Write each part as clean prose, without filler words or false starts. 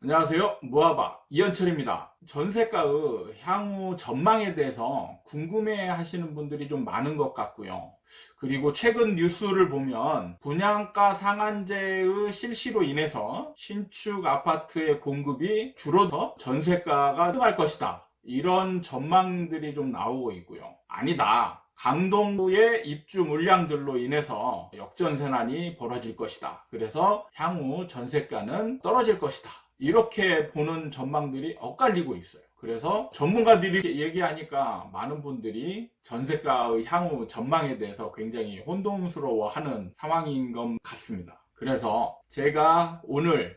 안녕하세요. 무아바 이현철입니다. 전세가의 향후 전망에 대해서 궁금해 하시는 분들이 좀 많은 것 같고요. 그리고 최근 뉴스를 보면 분양가 상한제의 실시로 인해서 신축 아파트의 공급이 줄어서 전세가가 등할 것이다, 이런 전망들이 좀 나오고 있고요. 아니다, 강동구의 입주 물량들로 인해서 역전세난이 벌어질 것이다, 그래서 향후 전세가는 떨어질 것이다, 이렇게 보는 전망들이 엇갈리고 있어요. 그래서 전문가들이 이렇게 얘기하니까 많은 분들이 전세가의 향후 전망에 대해서 굉장히 혼동스러워하는 상황인 것 같습니다. 그래서 제가 오늘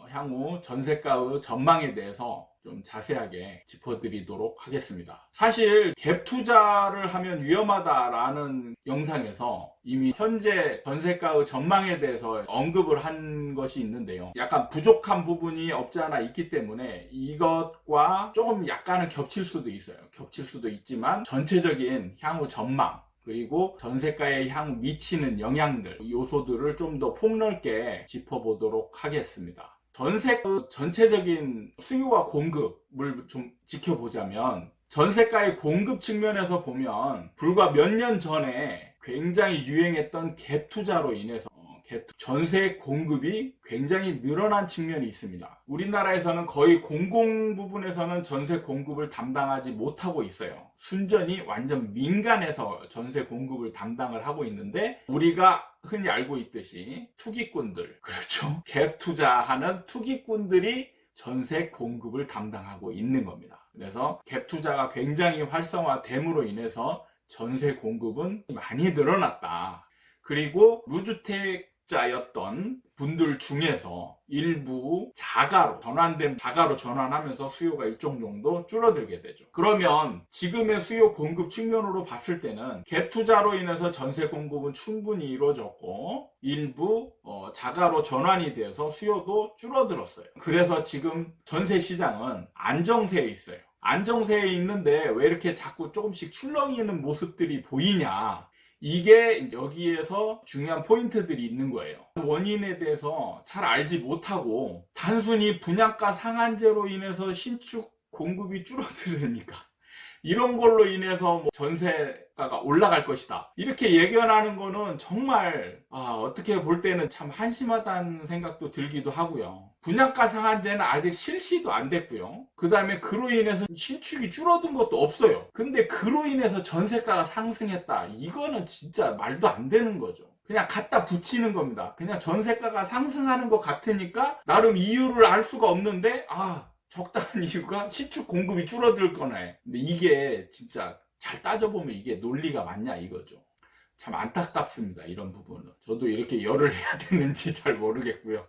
향후 전세가의 전망에 대해서 좀 자세하게 짚어드리도록 하겠습니다. 사실 갭 투자를 하면 위험하다라는 영상에서 이미 현재 전세가의 전망에 대해서 언급을 한 것이 있는데요, 약간 부족한 부분이 없지 않아 있기 때문에 이것과 조금 약간은 겹칠 수도 있어요. 겹칠 수도 있지만 전체적인 향후 전망, 그리고 전세가에 향후 미치는 영향들, 요소들을 좀 더 폭넓게 짚어보도록 하겠습니다. 전세가 전체적인 수요와 공급을 좀 지켜보자면, 전세가의 공급 측면에서 보면 불과 몇 년 전에 굉장히 유행했던 갭 투자로 인해서 전세 공급이 굉장히 늘어난 측면이 있습니다. 우리나라에서는 거의 공공 부분에서는 전세 공급을 담당하지 못하고 있어요. 순전히 완전 민간에서 전세 공급을 담당을 하고 있는데, 우리가 흔히 알고 있듯이 투기꾼들, 그렇죠, 갭 투자하는 투기꾼들이 전세 공급을 담당하고 있는 겁니다. 그래서 갭 투자가 굉장히 활성화됨으로 인해서 전세 공급은 많이 늘어났다. 그리고 무주택자였던 분들 중에서 일부 자가로 전환하면서 수요가 일정 정도 줄어들게 되죠. 그러면 지금의 수요 공급 측면으로 봤을 때는 갭 투자로 인해서 전세 공급은 충분히 이루어졌고, 일부 자가로 전환이 되어서 수요도 줄어들었어요. 그래서 지금 전세 시장은 안정세에 있어요. 안정세에 있는데 왜 이렇게 자꾸 조금씩 출렁이는 모습들이 보이냐, 이게 여기에서 중요한 포인트들이 있는 거예요. 원인에 대해서 잘 알지 못하고 단순히 분양가 상한제로 인해서 신축 공급이 줄어들으니까 이런 걸로 인해서 전세가가 올라갈 것이다, 이렇게 예견하는 거는 정말 어떻게 볼 때는 참 한심하다는 생각도 들기도 하고요. 분양가 상한제는 아직 실시도 안 됐고요. 그 다음에 그로 인해서 신축이 줄어든 것도 없어요. 근데 그로 인해서 전세가가 상승했다, 이거는 진짜 말도 안 되는 거죠. 그냥 갖다 붙이는 겁니다. 그냥 전세가가 상승하는 것 같으니까 나름 이유를 알 수가 없는데, 적당한 이유가 신축 공급이 줄어들 거네. 근데 이게 진짜 잘 따져보면 이게 논리가 맞냐, 이거죠. 참 안타깝습니다, 이런 부분은. 저도 이렇게 열을 해야 되는지 잘 모르겠고요.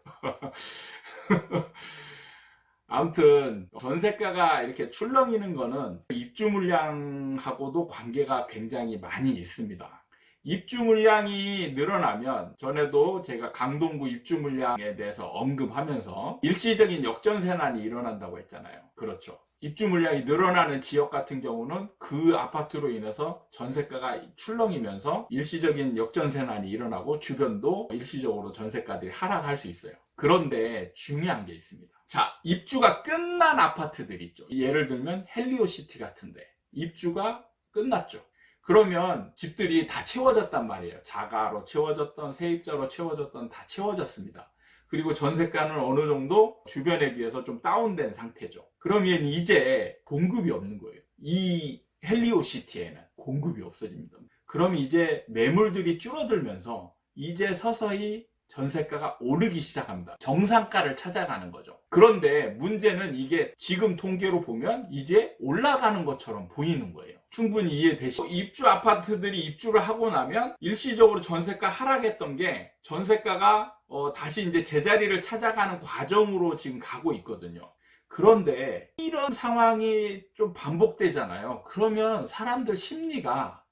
아무튼 전세가가 이렇게 출렁이는 거는 입주 물량하고도 관계가 굉장히 많이 있습니다. 입주 물량이 늘어나면, 전에도 제가 강동구 입주 물량에 대해서 언급하면서 일시적인 역전세난이 일어난다고 했잖아요. 그렇죠. 입주 물량이 늘어나는 지역 같은 경우는 그 아파트로 인해서 전세가가 출렁이면서 일시적인 역전세난이 일어나고 주변도 일시적으로 전세가들이 하락할 수 있어요. 그런데 중요한 게 있습니다. 자, 입주가 끝난 아파트들 있죠. 예를 들면 헬리오시티 같은데 입주가 끝났죠. 그러면 집들이 다 채워졌단 말이에요. 자가로 채워졌던, 세입자로 채워졌던, 다 채워졌습니다. 그리고 전세가는 어느 정도 주변에 비해서 좀 다운된 상태죠. 그러면 이제 공급이 없는 거예요. 이 헬리오시티에는 공급이 없어집니다. 그럼 이제 매물들이 줄어들면서 이제 서서히 전세가가 오르기 시작합니다. 정상가를 찾아가는 거죠. 그런데 문제는 이게 지금 통계로 보면 이제 올라가는 것처럼 보이는 거예요. 충분히 이해되시죠? 입주 아파트들이 입주를 하고 나면 일시적으로 전세가 하락했던 게 전세가가 다시 이제 제자리를 찾아가는 과정으로 지금 가고 있거든요. 그런데 이런 상황이 좀 반복되잖아요. 그러면 사람들 심리가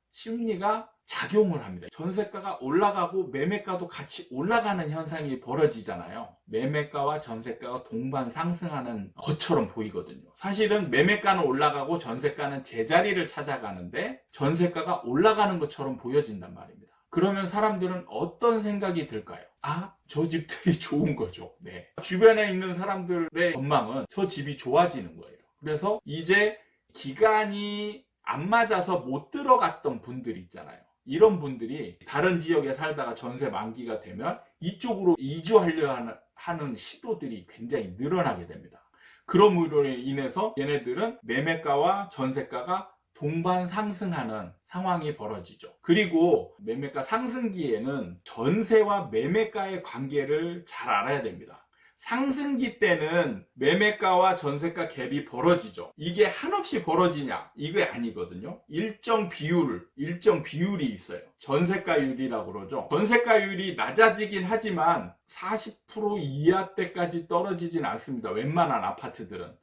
작용을 합니다. 전세가가 올라가고 매매가도 같이 올라가는 현상이 벌어지잖아요. 매매가와 전세가가 동반 상승하는 것처럼 보이거든요. 사실은 매매가는 올라가고 전세가는 제자리를 찾아가는데 전세가가 올라가는 것처럼 보여진단 말입니다. 그러면 사람들은 어떤 생각이 들까요? 아, 저 집들이 좋은 거죠. 네. 주변에 있는 사람들의 전망은 저 집이 좋아지는 거예요. 그래서 이제 기간이 안 맞아서 못 들어갔던 분들 있잖아요. 이런 분들이 다른 지역에 살다가 전세 만기가 되면 이쪽으로 이주하려 하는 시도들이 굉장히 늘어나게 됩니다. 그럼으로 인해서 얘네들은 매매가와 전세가가 동반 상승하는 상황이 벌어지죠. 그리고 매매가 상승기에는 전세와 매매가의 관계를 잘 알아야 됩니다. 상승기 때는 매매가와 전세가 갭이 벌어지죠. 이게 한없이 벌어지냐? 이게 아니거든요. 일정 비율이 있어요. 전세가율이라고 그러죠. 전세가율이 낮아지긴 하지만 40% 이하대까지 떨어지진 않습니다. 웬만한 아파트들은.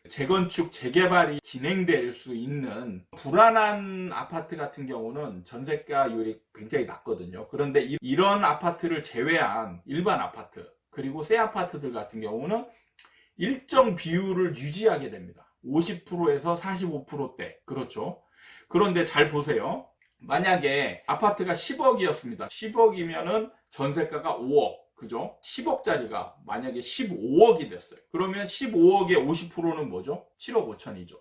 재건축, 재개발이 진행될 수 있는 불안한 아파트 같은 경우는 전세가율이 굉장히 낮거든요. 그런데 이런 아파트를 제외한 일반 아파트, 그리고 새 아파트들 같은 경우는 일정 비율을 유지하게 됩니다. 50%에서 45%대. 그렇죠. 그런데 잘 보세요. 만약에 아파트가 10억이었습니다. 10억이면은 전세가가 5억. 그죠? 10억짜리가 만약에 15억이 됐어요. 그러면 15억의 50%는 뭐죠? 7억 5천이죠.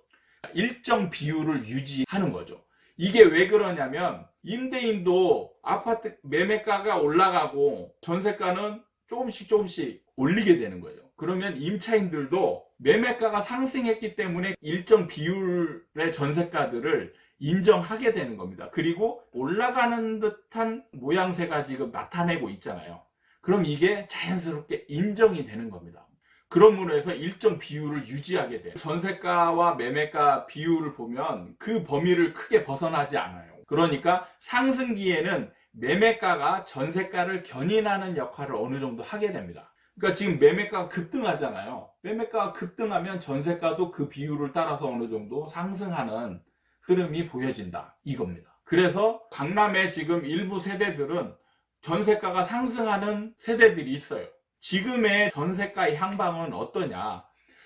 일정 비율을 유지하는 거죠. 이게 왜 그러냐면 임대인도 아파트 매매가가 올라가고 전세가는 조금씩 올리게 되는 거예요. 그러면 임차인들도 매매가가 상승했기 때문에 일정 비율의 전세가들을 인정하게 되는 겁니다. 그리고 올라가는 듯한 모양새가 지금 나타내고 있잖아요. 그럼 이게 자연스럽게 인정이 되는 겁니다. 그러므로 해서 일정 비율을 유지하게 돼요. 전세가와 매매가 비율을 보면 그 범위를 크게 벗어나지 않아요. 그러니까 상승기에는 매매가가 전세가를 견인하는 역할을 어느 정도 하게 됩니다. 그러니까 지금 매매가가 급등하잖아요. 매매가가 급등하면 전세가도 그 비율을 따라서 어느 정도 상승하는 흐름이 보여진다. 이겁니다. 그래서 강남의 지금 일부 세대들은 전세가가 상승하는 세대들이 있어요. 지금의 전세가의 향방은 어떠냐?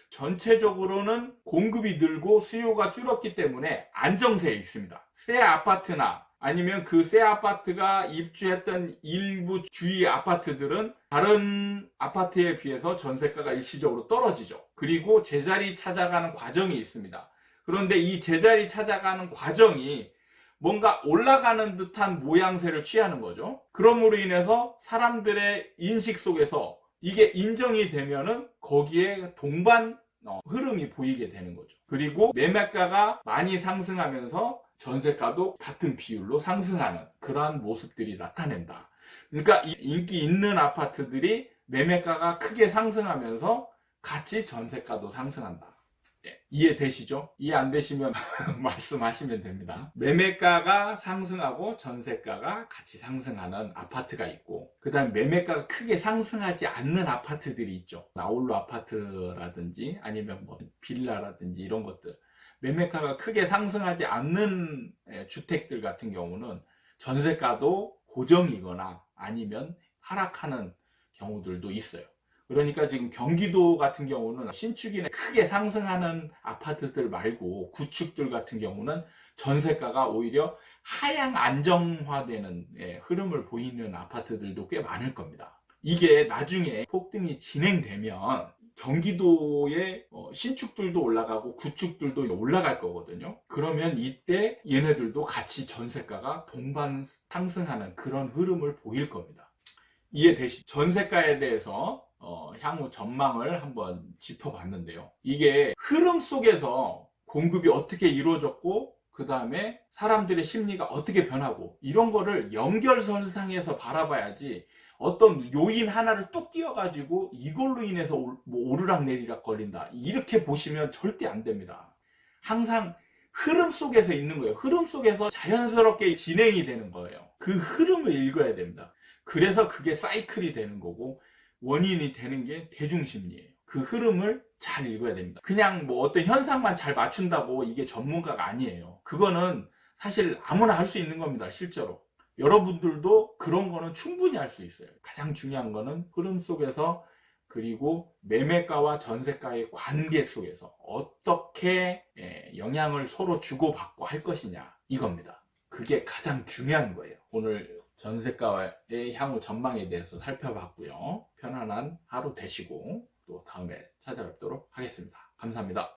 전체적으로는 공급이 늘고 수요가 줄었기 때문에 안정세에 있습니다. 새 아파트나 아니면 그 새 아파트가 입주했던 일부 주위 아파트들은 다른 아파트에 비해서 전세가가 일시적으로 떨어지죠. 그리고 제자리 찾아가는 과정이 있습니다. 그런데 이 제자리 찾아가는 과정이 뭔가 올라가는 듯한 모양새를 취하는 거죠. 그럼으로 인해서 사람들의 인식 속에서 이게 인정이 되면은 거기에 동반 흐름이 보이게 되는 거죠. 그리고 매매가가 많이 상승하면서 전세가도 같은 비율로 상승하는 그러한 모습들이 나타낸다. 그러니까 인기 있는 아파트들이 매매가가 크게 상승하면서 같이 전세가도 상승한다. 이해되시죠? 이해 안 되시면 말씀하시면 됩니다. 매매가가 상승하고 전세가가 같이 상승하는 아파트가 있고, 그 다음에 매매가가 크게 상승하지 않는 아파트들이 있죠. 나홀로 아파트라든지 아니면 뭐 빌라라든지 이런 것들. 매매가가 크게 상승하지 않는 주택들 같은 경우는 전세가도 고정이거나 아니면 하락하는 경우들도 있어요. 그러니까 지금 경기도 같은 경우는 신축이나 크게 상승하는 아파트들 말고 구축들 같은 경우는 전세가가 오히려 하향 안정화되는 흐름을 보이는 아파트들도 꽤 많을 겁니다. 이게 나중에 폭등이 진행되면 경기도의 신축들도 올라가고 구축들도 올라갈 거거든요. 그러면 이때 얘네들도 같이 전세가가 동반 상승하는 그런 흐름을 보일 겁니다. 이해되시죠? 전세가에 대해서 향후 전망을 한번 짚어봤는데요. 이게 흐름 속에서 공급이 어떻게 이루어졌고 그 다음에 사람들의 심리가 어떻게 변하고 이런 거를 연결선상에서 바라봐야지 어떤 요인 하나를 뚝 띄워가지고 이걸로 인해서 뭐 오르락내리락 걸린다 이렇게 보시면 절대 안 됩니다. 항상 흐름 속에서 있는 거예요. 흐름 속에서 자연스럽게 진행이 되는 거예요. 그 흐름을 읽어야 됩니다. 그래서 그게 사이클이 되는 거고 원인이 되는 게 대중심리예요. 그 흐름을 잘 읽어야 됩니다. 그냥 뭐 어떤 현상만 잘 맞춘다고 이게 전문가가 아니에요. 그거는 사실 아무나 할 수 있는 겁니다. 실제로. 여러분들도 그런 거는 충분히 할 수 있어요. 가장 중요한 거는 흐름 속에서 그리고 매매가와 전세가의 관계 속에서 어떻게 영향을 서로 주고받고 할 것이냐 이겁니다. 그게 가장 중요한 거예요. 오늘 전세가의 향후 전망에 대해서 살펴봤고요. 편안한 하루 되시고 또 다음에 찾아뵙도록 하겠습니다. 감사합니다.